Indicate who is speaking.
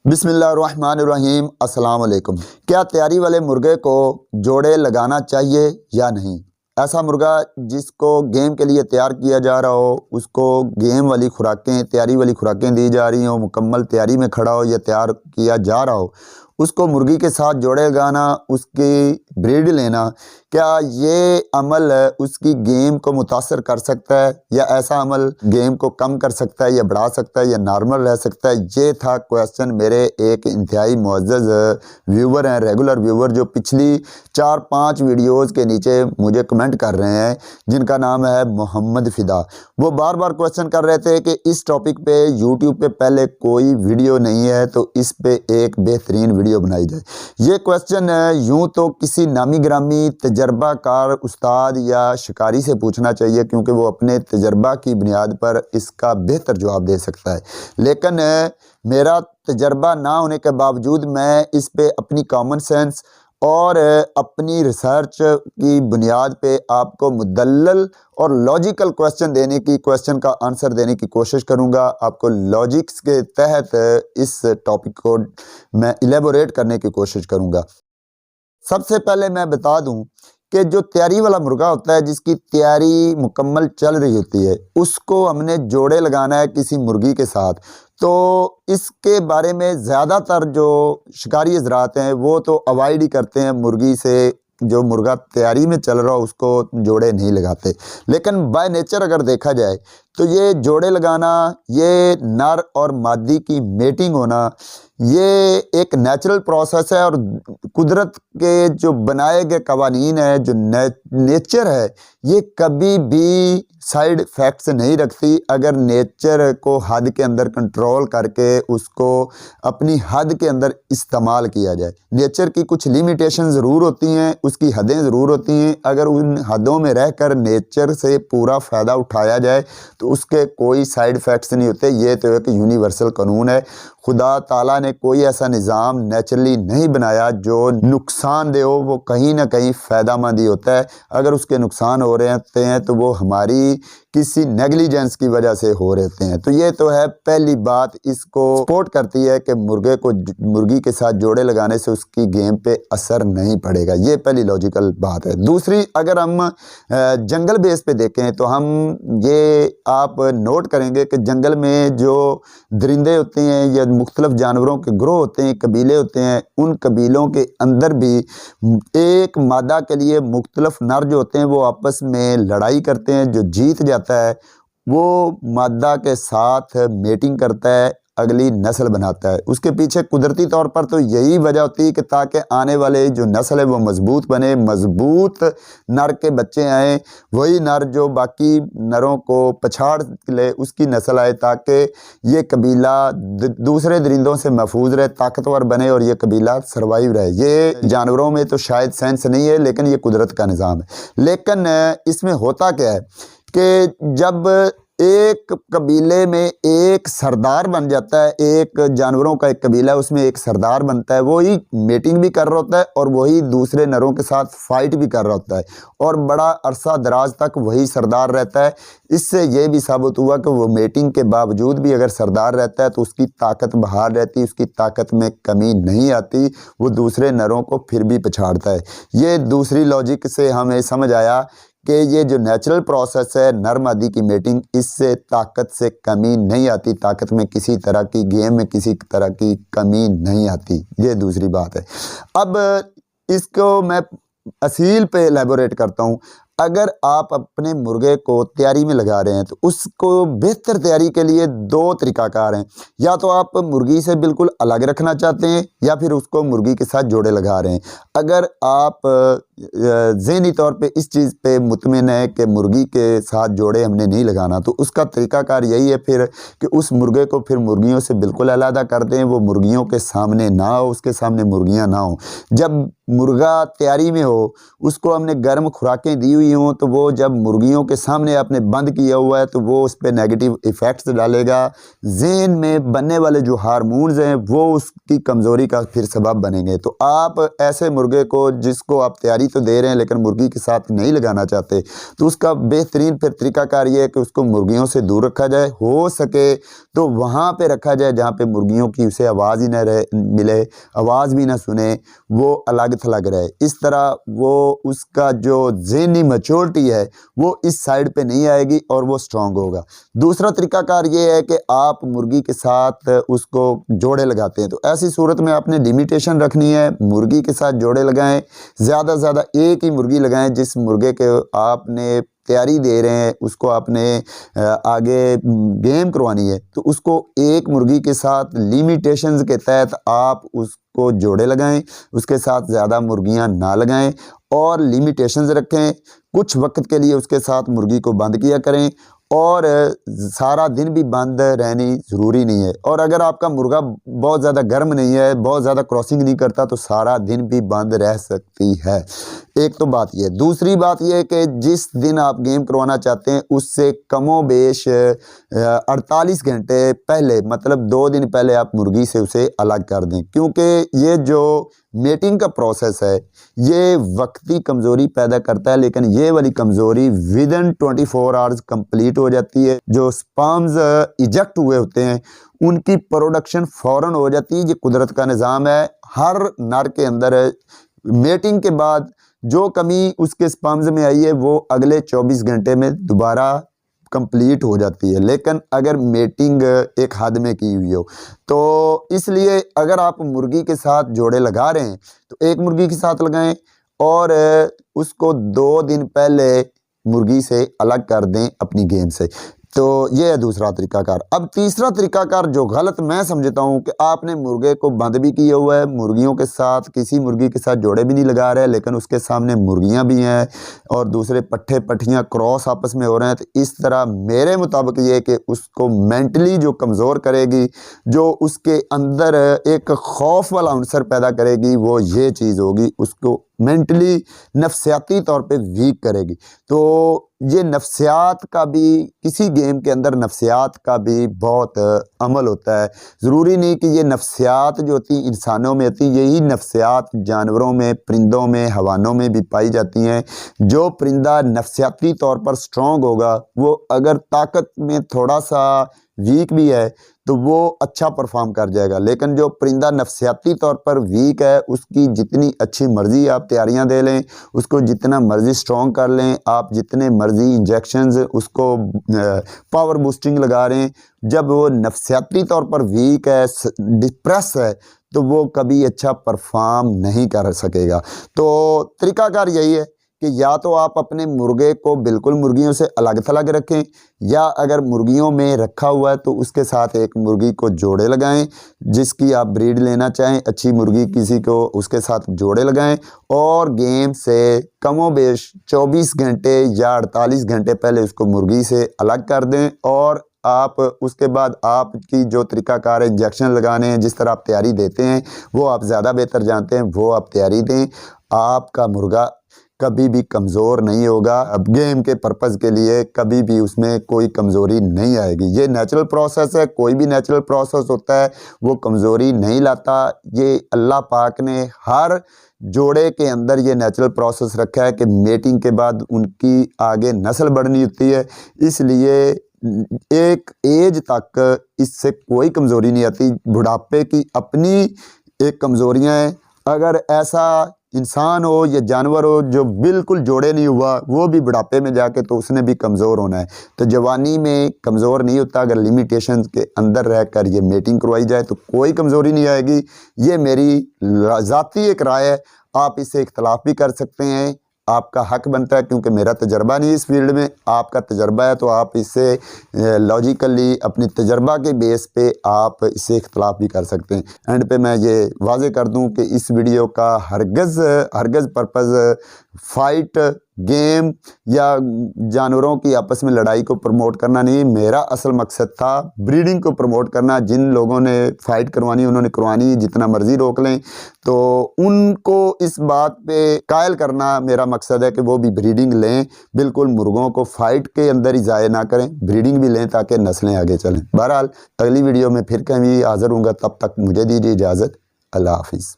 Speaker 1: बिस्मिल्लाहिर्रहमानिर्रहीम। अस्सलाम वालेकुम। क्या तैयारी वाले मुर्गे को जोड़े लगाना चाहिए या नहीं? ऐसा मुर्गा जिसको गेम के लिए तैयार किया जा रहा हो, उसको गेम वाली खुराकें, तैयारी वाली खुराकें दी जा रही हो, मुकम्मल तैयारी में खड़ा हो या तैयार किया जा रहा हो, उसको मुर्गी के साथ जोड़े लगाना, उसकी ब्रीड लेना, क्या ये अमल उसकी गेम को मुतासर कर सकता है या ऐसा अमल गेम को कम कर सकता है या बढ़ा सकता है या नॉर्मल रह सकता है? ये था क्वेश्चन मेरे एक इंतहाई मुअज़्ज़ज़ व्यूवर हैं, रेगुलर व्यूवर, जो पिछली 4-5 वीडियोज़ के नीचे मुझे कमेंट कर रहे हैं, जिनका नाम है मोहम्मद फ़िदा। वो बार बार क्वेश्चन कर रहे थे कि इस टॉपिक पे यूट्यूब पे पहले कोई वीडियो नहीं है तो इस पे एक बेहतरीन वीडियो बनाई जाए। ये क्वेश्चन यूँ तो किसी नामी ग्रामी तजर्बाकार उस्ताद या शिकारी से पूछना चाहिए, क्योंकि वो अपने तजर्बा की बुनियाद पर इसका बेहतर जवाब दे सकता है। लेकिन मेरा तजर्बा ना होने के बावजूद मैं इस पे अपनी कॉमन सेंस और अपनी रिसर्च की बुनियाद पे आपको मुदल्लल और लॉजिकल क्वेश्चन का आंसर देने की कोशिश करूंगा। आपको लॉजिक्स के तहत इस टॉपिक को मैं इलेबोरेट करने की कोशिश करूंगा। सबसे पहले मैं बता दूं कि जो तैयारी वाला मुर्गा होता है, जिसकी तैयारी मुकम्मल चल रही होती है, उसको हमने जोड़े लगाना है किसी मुर्गी के साथ, तो इसके बारे में ज़्यादातर जो शिकारी हज़रात हैं वो तो अवॉइड ही करते हैं, मुर्गी से जो मुर्गा तैयारी में चल रहा हो उसको जोड़े नहीं लगाते। लेकिन बाय नेचर अगर देखा जाए तो ये जोड़े लगाना, ये नर और मादी की मेटिंग होना, ये एक नेचुरल प्रोसेस है और कुदरत के जो बनाए गए कवानीन है, जो नेचर है, ये कभी भी साइड इफ़ेक्ट्स नहीं रखती अगर नेचर को हद के अंदर कंट्रोल करके उसको अपनी हद के अंदर इस्तेमाल किया जाए। नेचर की कुछ लिमिटेशन ज़रूर होती हैं, उसकी हदें ज़रूर होती हैं। अगर उन हदों में रहकर नेचर से पूरा फ़ायदा उठाया जाए तो उसके कोई साइड इफ़ेक्ट्स नहीं होते। ये तो एक यूनिवर्सल कानून है। खुदा ताला ने कोई ऐसा निज़ाम नेचुरली नहीं बनाया जो नुकसानदेह हो, वो कहीं ना कहीं फ़ायदामंद ही होता है। अगर उसके नुकसान हो रहे हैं तो वो हमारी किसी नेग्लिजेंस की वजह से हो रहते हैं। तो ये तो है पहली बात, इसको सपोर्ट करती है कि मुर्गी के साथ जोड़े लगाने से उसकी गेम पे असर नहीं पड़ेगा। ये पहली लॉजिकल बात है। दूसरी, अगर हम जंगल बेस पे देखें तो हम ये आप नोट करेंगे कि जंगल में जो दरिंदे होते हैं या मुख्तलिफ जानवरों के ग्रोह होते हैं, कबीले होते हैं, उन कबीलों के अंदर भी एक मादा के लिए मुख्तलिफ नर जो होते हैं वो आपस में लड़ाई करते हैं। जो जीत जाता है वो मादा के साथ मेटिंग करता है, अगली नस्ल बनाता है। उसके पीछे कुदरती तौर पर तो यही वजह होती है कि ताकि आने वाले जो नस्ल है वो मजबूत बने, मजबूत नर के बच्चे आए, वही नर जो बाकी नरों को पछाड़ ले, उसकी नस्ल आए, ताकि ये कबीला दूसरे दरिंदों से महफूज रहे, ताकतवर बने और ये कबीला सर्वाइव रहे। ये जानवरों में तो शायद सेंस नहीं है, लेकिन ये कुदरत का निज़ाम है। लेकिन इसमें होता क्या है कि जब एक कबीले में एक सरदार बन जाता है, एक जानवरों का एक कबीला है, उसमें एक सरदार बनता है, वही मीटिंग भी कर रहा होता है और वही दूसरे नरों के साथ फाइट भी कर रहा होता है और बड़ा अरसा दराज तक वही सरदार रहता है। इससे ये भी साबित हुआ कि वो मीटिंग के बावजूद भी अगर सरदार रहता है तो उसकी ताकत बहाल रहती, उसकी ताकत में कमी नहीं आती, वो दूसरे नरों को फिर भी पछाड़ता है। ये दूसरी लॉजिक से हमें समझ आया कि ये जो नेचुरल प्रोसेस है नर मादी की मेटिंग, इससे ताकत से कमी नहीं आती, ताकत में किसी तरह की, गेम में किसी तरह की कमी नहीं आती। ये दूसरी बात है। अब इसको मैं असील पे एलेबोरेट करता हूँ। अगर आप अपने मुर्गे को तैयारी में लगा रहे हैं तो उसको बेहतर तैयारी के लिए दो तरीकाकार हैं। या तो आप मुर्गी से बिल्कुल अलग रखना चाहते हैं या फिर उसको मुर्गी के साथ जोड़े लगा रहे हैं। अगर आप ज़हनी तौर पे इस चीज़ पे मुतमिन है कि मुर्गी के साथ जोड़े हमने नहीं लगाना, तो उसका तरीकाकार यही है फिर कि उस मुर्गे को फिर मुर्गियों से बिल्कुल अलहदा कर दें, वो मुर्गियों के सामने ना हो, उसके सामने मुर्गियाँ ना हो। जब मुर्गा तैयारी में हो, उसको हमने गर्म खुराकें दी हुई भी हूँ तो वो जब मुर्गियों के सामने आपने बंद किया हुआ है तो वो उस पर नेगेटिव इफ़ेक्ट्स डालेगा। ज़हन में बनने वाले जो हार्मोन्स हैं वो उसकी कमज़ोरी का फिर सबब बनेंगे। तो आप ऐसे मुर्गे को जिसको आप तैयारी तो दे रहे हैं लेकिन मुर्गी के साथ नहीं लगाना चाहते, तो उसका बेहतरीन फिर तरीक़ाकार ये है कि उसको मुर्गियों से दूर रखा जाए। हो सके तो वहाँ पे रखा जाए जहाँ पे मुर्गियों की उसे आवाज़ ही ना मिले, आवाज़ भी ना सुने, वो अलग थलग रहे। इस तरह वो उसका जो ज़हनी मैच्योरिटी है वो इस साइड पे नहीं आएगी और वो स्ट्रॉन्ग होगा। दूसरा तरीक़ाकार ये है कि आप मुर्गी के साथ उसको जोड़े लगाते हैं, तो ऐसी सूरत में आपने लिमिटेशन रखनी है। मुर्गी के साथ जोड़े लगाएं, ज़्यादा से ज़्यादा एक ही मुर्गी लगाएं। जिस मुर्गे के आपने तैयारी दे रहे हैं उसको आपने आगे गेम करवानी है, तो उसको एक मुर्गी के साथ लिमिटेशंस के तहत आप उसको जोड़े लगाएं, उसके साथ ज़्यादा मुर्गियां ना लगाएं और लिमिटेशंस रखें। कुछ वक्त के लिए उसके साथ मुर्गी को बंद किया करें और सारा दिन भी बंद रहनी ज़रूरी नहीं है। और अगर आपका मुर्गा बहुत ज़्यादा गर्म नहीं है, बहुत ज़्यादा क्रॉसिंग नहीं करता, तो सारा दिन भी बंद रह सकती है। एक तो बात यह। दूसरी बात यह है कि जिस दिन आप गेम करवाना चाहते हैं उससे कमोबेश 48 घंटे पहले, मतलब 2 दिन पहले आप मुर्गी से उसे अलग कर दें, क्योंकि ये जो मेटिंग का प्रोसेस है ये वक्ती कमज़ोरी पैदा करता है, लेकिन ये वाली कमज़ोरी विदिन 24 आवर्स कंप्लीट हो जाती है। जो स्पर्म्स इजेक्ट हुए होते हैं उनकी प्रोडक्शन फ़ौरन हो जाती है। ये कुदरत का निज़ाम है। हर नर के अंदर मेटिंग के बाद जो कमी उसके स्पर्म्स में आई है वो अगले 24 घंटे में दोबारा कंप्लीट हो जाती है। लेकिन अगर मेटिंग एक हद में की हुई हो, तो इसलिए अगर आप मुर्गी के साथ जोड़े लगा रहे हैं तो एक मुर्गी के साथ लगाएं और उसको 2 दिन पहले मुर्गी से अलग कर दें अपनी गेम से। तो ये है दूसरा तरीक़ाकार। अब तीसरा तरीक़ाकार जो गलत मैं समझता हूँ कि आपने मुर्गे को बंद भी किया हुआ है, मुर्गियों के साथ किसी मुर्गी के साथ जोड़े भी नहीं लगा रहे, लेकिन उसके सामने मुर्गियाँ भी हैं और दूसरे पट्ठे पट्ठियाँ क्रॉस आपस में हो रहे हैं। तो इस तरह मेरे मुताबिक ये कि उसको मेंटली जो कमज़ोर करेगी, जो उसके अंदर एक खौफ वाला अंसर पैदा करेगी, वो ये चीज़ होगी, उसको मेंटली नफ्सियाती तौर पे वीक करेगी। तो ये नफ्सियात का भी, किसी गेम के अंदर नफ्सियात का भी बहुत अमल होता है। ज़रूरी नहीं कि ये नफ्सियात जो होती इंसानों में होती, यही नफ्सियात जानवरों में, परिंदों में, हैवानों में भी पाई जाती हैं। जो परिंदा नफ्सियाती तौर पर स्ट्रॉन्ग होगा, वो अगर ताकत में थोड़ा सा वीक भी है तो वो अच्छा परफॉर्म कर जाएगा। लेकिन जो परिंदा नफ्सियाती तौर पर वीक है, उसकी जितनी अच्छी मर्ज़ी आप तैयारियां दे लें, उसको जितना मर्ज़ी स्ट्रॉन्ग कर लें, आप जितने मर्ज़ी इंजेक्शंस उसको पावर बूस्टिंग लगा रहे हैं, जब वो नफ्सियाती तौर पर वीक है, डिप्रेस है, तो वो कभी अच्छा परफॉर्म नहीं कर सकेगा। तो तरीक़ाकार यही है कि या तो आप अपने मुर्गे को बिल्कुल मुर्गियों से अलग थलग रखें, या अगर मुर्गियों में रखा हुआ है तो उसके साथ एक मुर्गी को जोड़े लगाएं। जिसकी आप ब्रीड लेना चाहें, अच्छी मुर्गी किसी को, उसके साथ जोड़े लगाएं और गेम से कमोबेश 24 घंटे या 48 घंटे पहले उसको मुर्गी से अलग कर दें। और आप उसके बाद आपकी जो तरीक़ाकार है, इंजेक्शन लगाने हैं, जिस तरह आप तैयारी देते हैं वो आप ज़्यादा बेहतर जानते हैं, वो आप तैयारी दें। आपका मुर्गा कभी भी कमज़ोर नहीं होगा। अब गेम के पर्पज़ के लिए कभी भी उसमें कोई कमज़ोरी नहीं आएगी। ये नेचुरल प्रोसेस है, कोई भी नेचुरल प्रोसेस होता है वो कमज़ोरी नहीं लाता। ये अल्लाह पाक ने हर जोड़े के अंदर ये नेचुरल प्रोसेस रखा है कि मेटिंग के बाद उनकी आगे नस्ल बढ़नी होती है, इसलिए एक एज तक इससे कोई कमज़ोरी नहीं आती। बुढ़ापे की अपनी एक कमज़ोरियाँ हैं। अगर ऐसा इंसान हो या जानवर हो जो बिल्कुल जोड़े नहीं हुआ, वो भी बुढ़ापे में जाके तो उसने भी कमज़ोर होना है। तो जवानी में कमज़ोर नहीं होता। अगर लिमिटेशंस के अंदर रहकर ये मेटिंग करवाई जाए तो कोई कमज़ोरी नहीं आएगी। ये मेरी ज़ाती एक राय है, आप इससे इख्तलाफ भी कर सकते हैं, आपका हक बनता है, क्योंकि मेरा तजर्बा नहीं इस फील्ड में, आपका तजर्बा है, तो आप इससे लॉजिकली अपनी तजर्बा के बेस पे आप इससे इख्तलाफ भी कर सकते हैं। एंड पे मैं ये वाज़े कर दूं कि इस वीडियो का हरगज़ पर्पज़ फाइट गेम या जानवरों की आपस में लड़ाई को प्रमोट करना नहीं। मेरा असल मकसद था ब्रीडिंग को प्रमोट करना। जिन लोगों ने फ़ाइट करवानी उन्होंने करवानी, जितना मर्ज़ी रोक लें, तो उनको इस बात पे कायल करना मेरा मकसद है कि वो भी ब्रीडिंग लें। बिल्कुल मुर्गों को फ़ाइट के अंदर ही ज़ाया ना करें, ब्रीडिंग भी लें ताकि नस्लें आगे चलें। बहरहाल अगली वीडियो में फिर कभी हाज़िर हूँगा, तब तक मुझे दीजिए इजाज़त। अल्लाह हाफिज़।